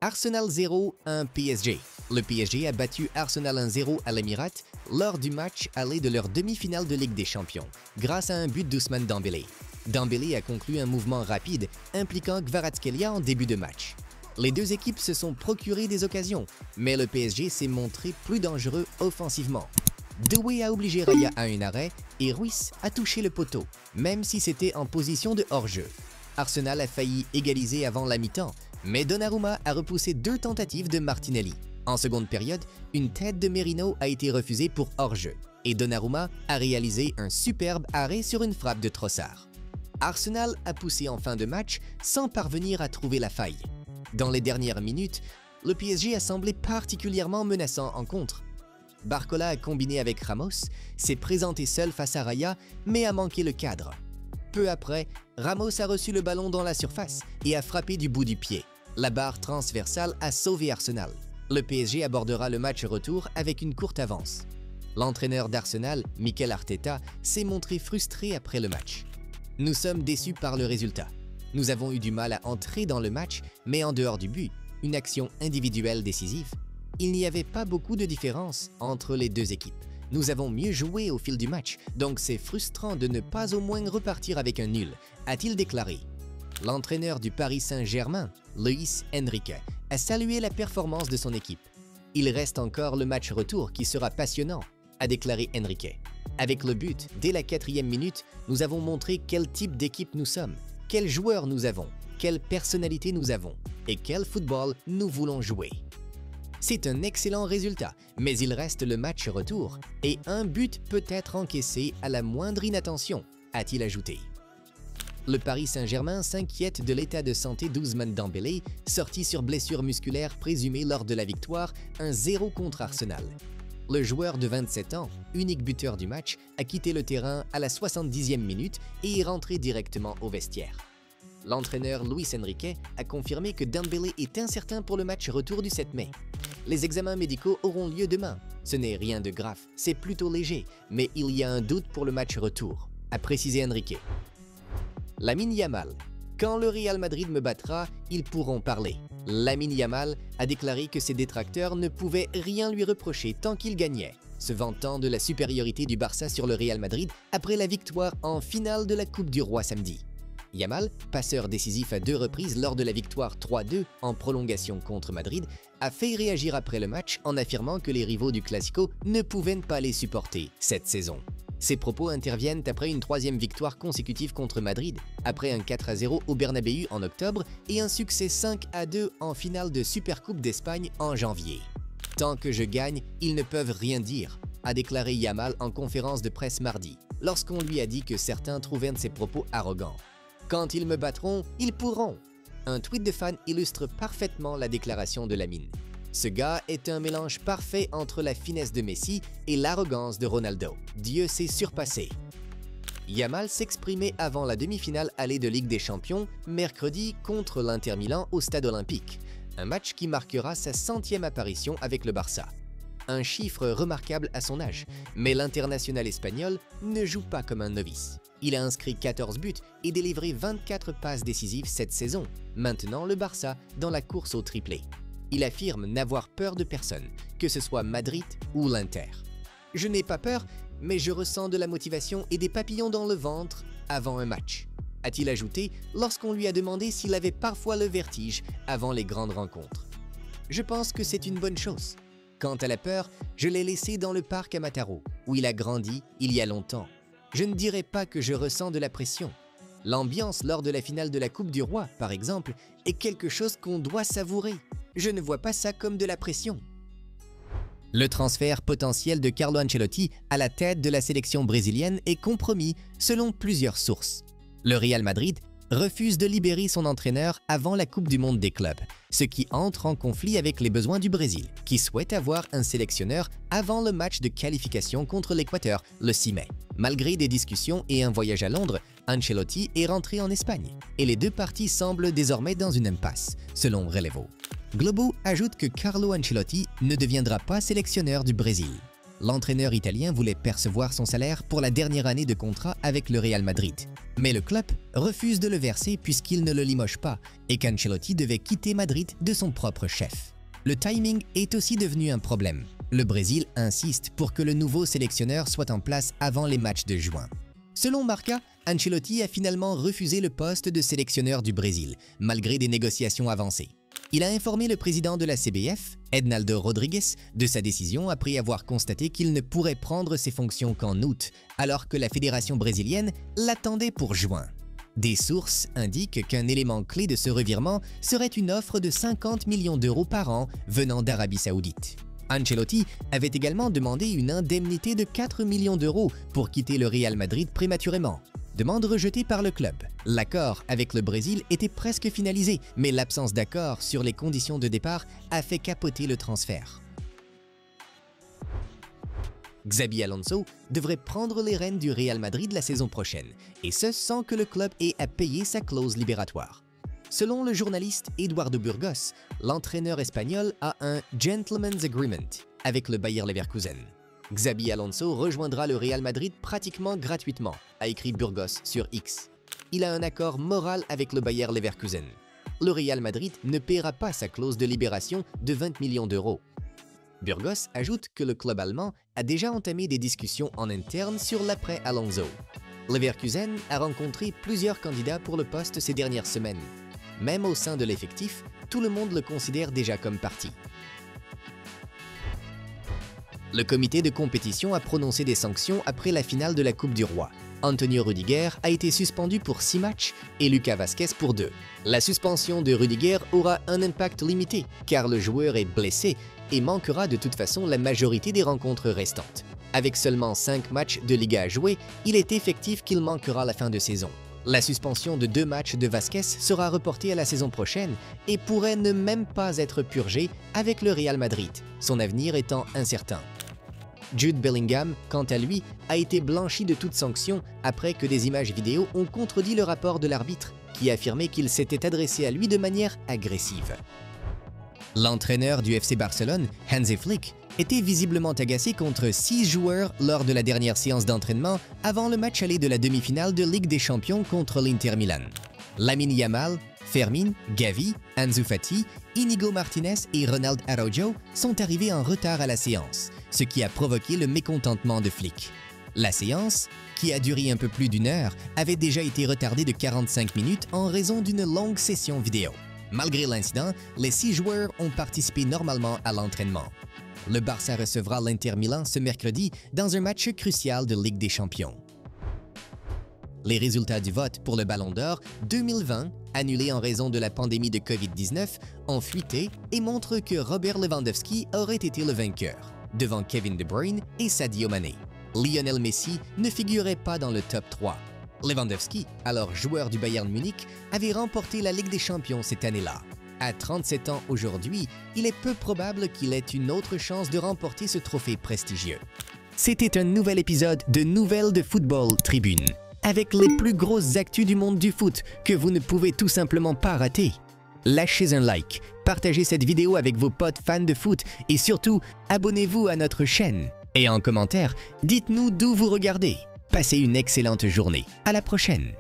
Arsenal 0-1 PSG. Le PSG a battu Arsenal 1-0 à l'Émirat lors du match aller de leur demi-finale de Ligue des Champions, grâce à un but d'Ousmane Dembélé. Dembélé a conclu un mouvement rapide impliquant Kvaratskhelia en début de match. Les deux équipes se sont procuré des occasions, mais le PSG s'est montré plus dangereux offensivement. Doué a obligé Raya à un arrêt et Ruiz a touché le poteau, même si c'était en position de hors-jeu. Arsenal a failli égaliser avant la mi-temps, mais Donnarumma a repoussé deux tentatives de Martinelli. En seconde période, une tête de Merino a été refusée pour hors-jeu et Donnarumma a réalisé un superbe arrêt sur une frappe de Trossard. Arsenal a poussé en fin de match sans parvenir à trouver la faille. Dans les dernières minutes, le PSG a semblé particulièrement menaçant en contre. Barcola a combiné avec Ramos, s'est présenté seul face à Raya, mais a manqué le cadre. Peu après, Ramos a reçu le ballon dans la surface et a frappé du bout du pied. La barre transversale a sauvé Arsenal. Le PSG abordera le match retour avec une courte avance. L'entraîneur d'Arsenal, Mikel Arteta, s'est montré frustré après le match. « Nous sommes déçus par le résultat. Nous avons eu du mal à entrer dans le match, mais en dehors du but, une action individuelle décisive, il n'y avait pas beaucoup de différence entre les deux équipes. Nous avons mieux joué au fil du match, donc c'est frustrant de ne pas au moins repartir avec un nul », a-t-il déclaré. L'entraîneur du Paris Saint-Germain, Luis Enrique, a salué la performance de son équipe. « Il reste encore le match retour qui sera passionnant », a déclaré Enrique. « Avec le but, dès la 4e minute, nous avons montré quel type d'équipe nous sommes, quels joueurs nous avons, quelle personnalité nous avons et quel football nous voulons jouer. » C'est un excellent résultat, mais il reste le match retour et un but peut être encaissé à la moindre inattention, a-t-il ajouté. Le Paris Saint-Germain s'inquiète de l'état de santé d'Ousmane Dembélé, sorti sur blessure musculaire présumée lors de la victoire 1-0 contre Arsenal. Le joueur de 27 ans, unique buteur du match, a quitté le terrain à la 70e minute et est rentré directement au vestiaire. L'entraîneur Luis Enrique a confirmé que Dembélé est incertain pour le match retour du 7 mai. Les examens médicaux auront lieu demain. Ce n'est rien de grave, c'est plutôt léger, mais il y a un doute pour le match retour, a précisé Enrique. Lamine Yamal. Quand le Real Madrid me battra, ils pourront parler. Lamine Yamal a déclaré que ses détracteurs ne pouvaient rien lui reprocher tant qu'il gagnait, se vantant de la supériorité du Barça sur le Real Madrid après la victoire en finale de la Coupe du Roi samedi. Yamal, passeur décisif à 2 reprises lors de la victoire 3-2 en prolongation contre Madrid, a fait réagir après le match en affirmant que les rivaux du Classico ne pouvaient pas les supporter cette saison. Ces propos interviennent après une 3e victoire consécutive contre Madrid, après un 4-0 au Bernabéu en octobre et un succès 5-2 en finale de Supercoupe d'Espagne en janvier. « Tant que je gagne, ils ne peuvent rien dire », a déclaré Yamal en conférence de presse mardi, lorsqu'on lui a dit que certains trouvaient ses propos arrogants. « Quand ils me battront, ils pourront ». Un tweet de fan illustre parfaitement la déclaration de Lamine. Ce gars est un mélange parfait entre la finesse de Messi et l'arrogance de Ronaldo. Dieu s'est surpassé. Yamal s'exprimait avant la demi-finale aller de Ligue des Champions, mercredi contre l'Inter Milan au Stade Olympique, un match qui marquera sa 100e apparition avec le Barça. Un chiffre remarquable à son âge, mais l'international espagnol ne joue pas comme un novice. Il a inscrit 14 buts et délivré 24 passes décisives cette saison, maintenant le Barça dans la course au triplé. Il affirme n'avoir peur de personne, que ce soit Madrid ou l'Inter. « Je n'ai pas peur, mais je ressens de la motivation et des papillons dans le ventre avant un match », a-t-il ajouté lorsqu'on lui a demandé s'il avait parfois le vertige avant les grandes rencontres. « Je pense que c'est une bonne chose. Quant à la peur, je l'ai laissé dans le parc à Mataró, où il a grandi il y a longtemps. Je ne dirais pas que je ressens de la pression. L'ambiance lors de la finale de la Coupe du Roi, par exemple, est quelque chose qu'on doit savourer. Je ne vois pas ça comme de la pression. » Le transfert potentiel de Carlo Ancelotti à la tête de la sélection brésilienne est compromis selon plusieurs sources. Le Real Madrid refuse de libérer son entraîneur avant la Coupe du Monde des clubs, ce qui entre en conflit avec les besoins du Brésil, qui souhaite avoir un sélectionneur avant le match de qualification contre l'Équateur le 6 mai. Malgré des discussions et un voyage à Londres, Ancelotti est rentré en Espagne et les deux parties semblent désormais dans une impasse, selon Relevo. Globo ajoute que Carlo Ancelotti ne deviendra pas sélectionneur du Brésil. L'entraîneur italien voulait percevoir son salaire pour la dernière année de contrat avec le Real Madrid. Mais le club refuse de le verser puisqu'il ne le limoge pas et qu'Ancelotti devait quitter Madrid de son propre chef. Le timing est aussi devenu un problème. Le Brésil insiste pour que le nouveau sélectionneur soit en place avant les matchs de juin. Selon Marca, Ancelotti a finalement refusé le poste de sélectionneur du Brésil, malgré des négociations avancées. Il a informé le président de la CBF, Ednaldo Rodrigues, de sa décision après avoir constaté qu'il ne pourrait prendre ses fonctions qu'en août, alors que la fédération brésilienne l'attendait pour juin. Des sources indiquent qu'un élément clé de ce revirement serait une offre de 50 millions d'euros par an venant d'Arabie Saoudite. Ancelotti avait également demandé une indemnité de 4 millions d'euros pour quitter le Real Madrid prématurément. Demande rejetée par le club. L'accord avec le Brésil était presque finalisé, mais l'absence d'accord sur les conditions de départ a fait capoter le transfert. Xabi Alonso devrait prendre les rênes du Real Madrid la saison prochaine, et ce sans que le club ait à payer sa clause libératoire. Selon le journaliste Eduardo Burgos, l'entraîneur espagnol a un « gentleman's agreement » avec le Bayer Leverkusen. Xabi Alonso rejoindra le Real Madrid pratiquement gratuitement, a écrit Burgos sur X. Il a un accord moral avec le Bayer Leverkusen. Le Real Madrid ne paiera pas sa clause de libération de 20 millions d'euros. Burgos ajoute que le club allemand a déjà entamé des discussions en interne sur l'après Alonso. Leverkusen a rencontré plusieurs candidats pour le poste ces dernières semaines. Même au sein de l'effectif, tout le monde le considère déjà comme parti. Le comité de compétition a prononcé des sanctions après la finale de la Coupe du Roi. Antonio Rudiger a été suspendu pour 6 matchs et Lucas Vázquez pour 2. La suspension de Rudiger aura un impact limité car le joueur est blessé et manquera de toute façon la majorité des rencontres restantes. Avec seulement 5 matchs de Liga à jouer, il est effectif qu'il manquera la fin de saison. La suspension de 2 matchs de Vázquez sera reportée à la saison prochaine et pourrait ne même pas être purgée avec le Real Madrid, son avenir étant incertain. Jude Bellingham, quant à lui, a été blanchi de toute sanction après que des images vidéo ont contredit le rapport de l'arbitre qui affirmait qu'il s'était adressé à lui de manière agressive. L'entraîneur du FC Barcelone, Hansi Flick, était visiblement agacé contre 6 joueurs lors de la dernière séance d'entraînement avant le match aller de la demi-finale de Ligue des Champions contre l'Inter Milan. Lamine Yamal, Fermin, Gavi, Ansu Fati, Inigo Martinez et Ronald Araujo sont arrivés en retard à la séance, ce qui a provoqué le mécontentement de Flick. La séance, qui a duré un peu plus d'1 heure, avait déjà été retardée de 45 minutes en raison d'une longue session vidéo. Malgré l'incident, les 6 joueurs ont participé normalement à l'entraînement. Le Barça recevra l'Inter Milan ce mercredi dans un match crucial de Ligue des Champions. Les résultats du vote pour le Ballon d'Or 2020, annulé en raison de la pandémie de Covid-19, ont fuité et montrent que Robert Lewandowski aurait été le vainqueur, devant Kevin De Bruyne et Sadio Mané. Lionel Messi ne figurait pas dans le top 3. Lewandowski, alors joueur du Bayern Munich, avait remporté la Ligue des Champions cette année-là. À 37 ans aujourd'hui, il est peu probable qu'il ait une autre chance de remporter ce trophée prestigieux. C'était un nouvel épisode de Nouvelles de Football Tribune, avec les plus grosses actus du monde du foot que vous ne pouvez tout simplement pas rater. Lâchez un like, partagez cette vidéo avec vos potes fans de foot et surtout, abonnez-vous à notre chaîne. Et en commentaire, dites-nous d'où vous regardez. Passez une excellente journée. À la prochaine!